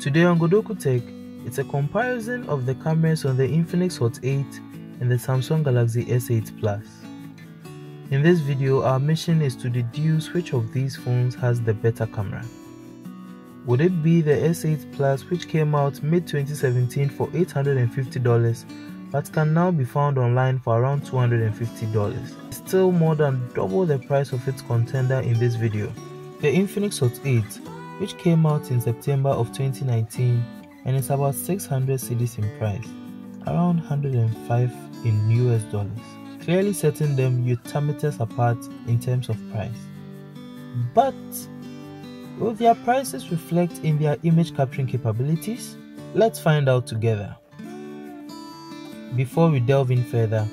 Today on Godoku Tech, it's a comparison of the cameras on the Infinix Hot 8 and the Samsung Galaxy S8 Plus. In this video, our mission is to deduce which of these phones has the better camera. Would it be the S8 Plus, which came out mid-2017 for $850 but can now be found online for around $250? Still more than double the price of its contender in this video. The Infinix Hot 8, which came out in September of 2019 and is about 600 cedis in price, around 105 in US dollars, clearly setting them utameters apart in terms of price. But will their prices reflect in their image capturing capabilities? Let's find out together. Before we delve in further,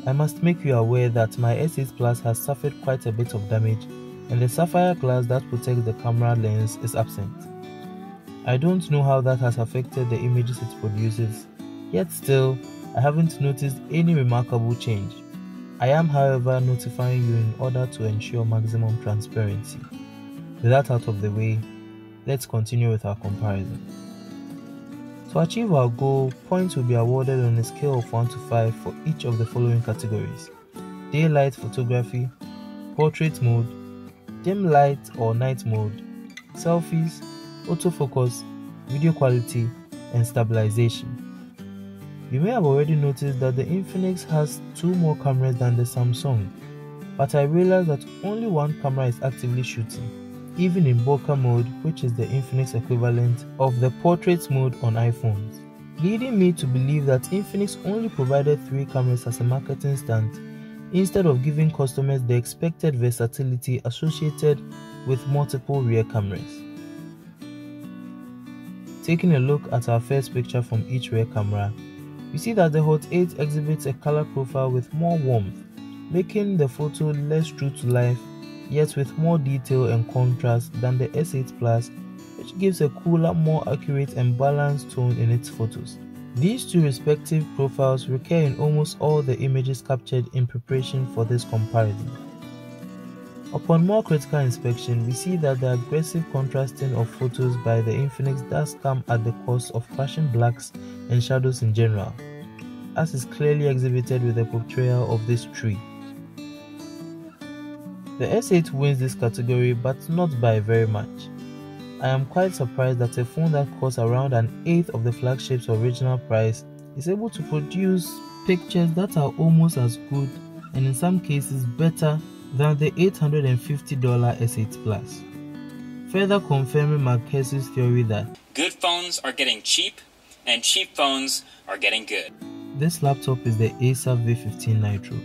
I must make you aware that my S8 Plus has suffered quite a bit of damage and the sapphire glass that protects the camera lens is absent. I don't know how that has affected the images it produces, yet still, I haven't noticed any remarkable change. I am, however, notifying you in order to ensure maximum transparency. With that out of the way, let's continue with our comparison. To achieve our goal, points will be awarded on a scale of 1 to 5 for each of the following categories: daylight photography, portrait mode, dim light or night mode, selfies, autofocus, video quality, and stabilization. You may have already noticed that the Infinix has 2 more cameras than the Samsung, but I realized that only one camera is actively shooting, even in bokeh mode, which is the Infinix equivalent of the portrait mode on iPhones, leading me to believe that Infinix only provided 3 cameras as a marketing stunt instead of giving customers the expected versatility associated with multiple rear cameras. Taking a look at our first picture from each rear camera, we see that the Hot 8 exhibits a color profile with more warmth, making the photo less true to life, yet with more detail and contrast than the S8 Plus, which gives a cooler, more accurate and balanced tone in its photos. These 2 respective profiles recur in almost all the images captured in preparation for this comparison. Upon more critical inspection, we see that the aggressive contrasting of photos by the Infinix does come at the cost of crashing blacks and shadows in general, as is clearly exhibited with the portrayal of this tree. The S8 wins this category, but not by very much. I am quite surprised that a phone that costs around an eighth of the flagship's original price is able to produce pictures that are almost as good and in some cases better than the $850 S8 Plus, further confirming Marquez's theory that good phones are getting cheap and cheap phones are getting good. This laptop is the Acer V15 Nitro,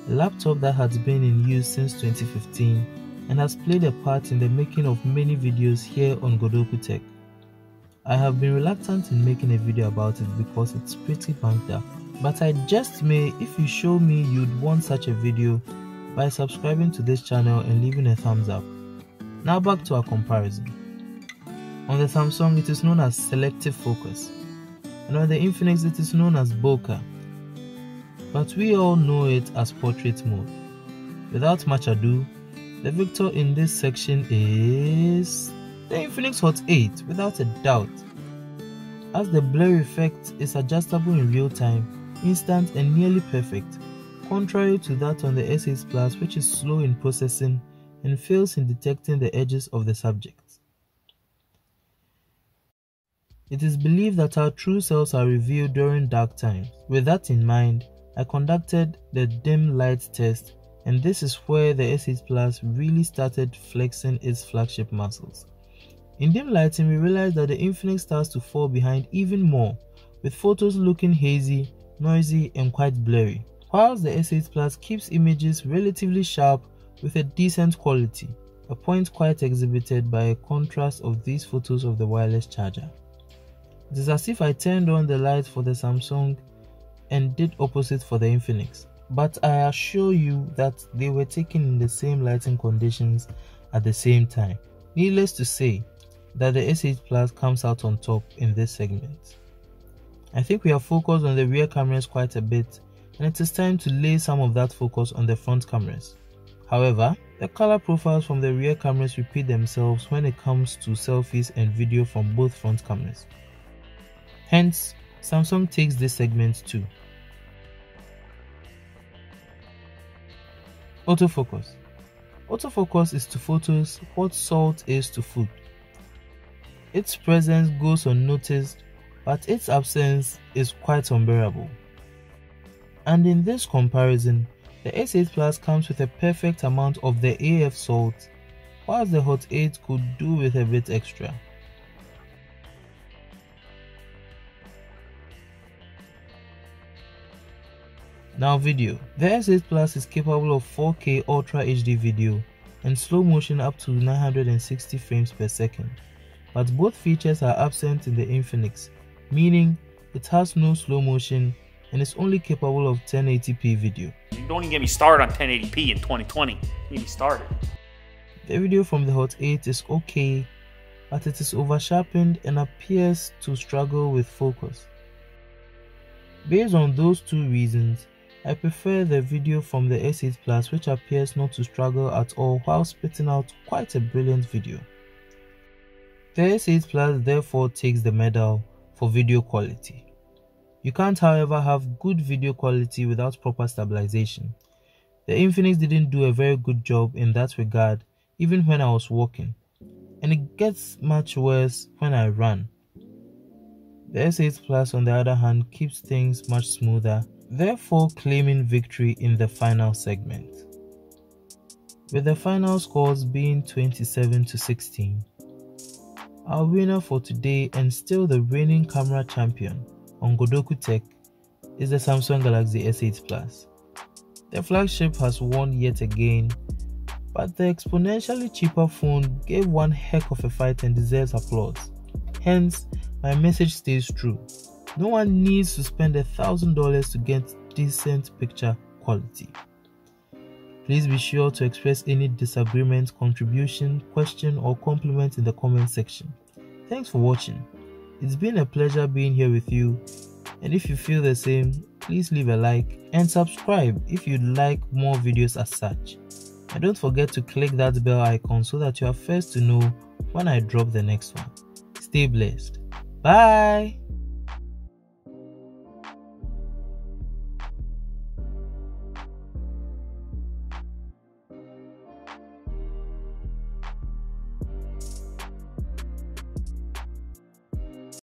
a laptop that has been in use since 2015 and has played a part in the making of many videos here on Godoku Tech. I have been reluctant in making a video about it because it's pretty banged up, but I just may if you show me you'd want such a video by subscribing to this channel and leaving a thumbs up. Now back to our comparison. On the Samsung, it is known as selective focus, and on the Infinix it is known as bokeh, but we all know it as portrait mode. Without much ado, the victor in this section is the Infinix Hot 8 without a doubt, as the blur effect is adjustable in real time, instant and nearly perfect, contrary to that on the S8 Plus, which is slow in processing and fails in detecting the edges of the subject. It is believed that our true selves are revealed during dark times. With that in mind, I conducted the dim light test, and this is where the S8 Plus really started flexing its flagship muscles. In dim lighting, we realized that the Infinix starts to fall behind even more, with photos looking hazy, noisy and quite blurry, whilst the S8 Plus keeps images relatively sharp with a decent quality, a point quite exhibited by a contrast of these photos of the wireless charger. It is as if I turned on the light for the Samsung and did opposite for the Infinix, but I assure you that they were taken in the same lighting conditions at the same time. Needless to say that the S8 Plus comes out on top in this segment. I think we have focused on the rear cameras quite a bit, and it is time to lay some of that focus on the front cameras. However, the color profiles from the rear cameras repeat themselves when it comes to selfies and video from both front cameras. Hence, Samsung takes this segment too. Autofocus. Autofocus is to photos what salt is to food. Its presence goes unnoticed, but its absence is quite unbearable. And in this comparison, the S8 Plus comes with a perfect amount of the AF salt, whilst the Hot 8 could do with a bit extra. Now video. The S8 Plus is capable of 4K Ultra HD video and slow motion up to 960 frames per second, but both features are absent in the Infinix, meaning it has no slow motion and is only capable of 1080p video. Don't even get me started on 1080p in 2020. Get me started. The video from the Hot 8 is okay, but it is over-sharpened and appears to struggle with focus. Based on those two reasons, I prefer the video from the S8 Plus, which appears not to struggle at all while spitting out quite a brilliant video. The S8 Plus therefore takes the medal for video quality. You can't, however, have good video quality without proper stabilization. The Infinix didn't do a very good job in that regard even when I was walking, and it gets much worse when I run. The S8 Plus, on the other hand, keeps things much smoother, therefore claiming victory in the final segment. With the final scores being 27-16, our winner for today and still the reigning camera champion on Godoku Tech is the Samsung Galaxy S8 Plus. The flagship has won yet again, but the exponentially cheaper phone gave one heck of a fight and deserves applause. Hence, my message stays true. No one needs to spend $1,000 to get decent picture quality. Please be sure to express any disagreement, contribution, question or compliment in the comment section. Thanks for watching. It's been a pleasure being here with you, and if you feel the same, please leave a like and subscribe if you'd like more videos as such. And don't forget to click that bell icon so that you are first to know when I drop the next one. Stay blessed. Bye!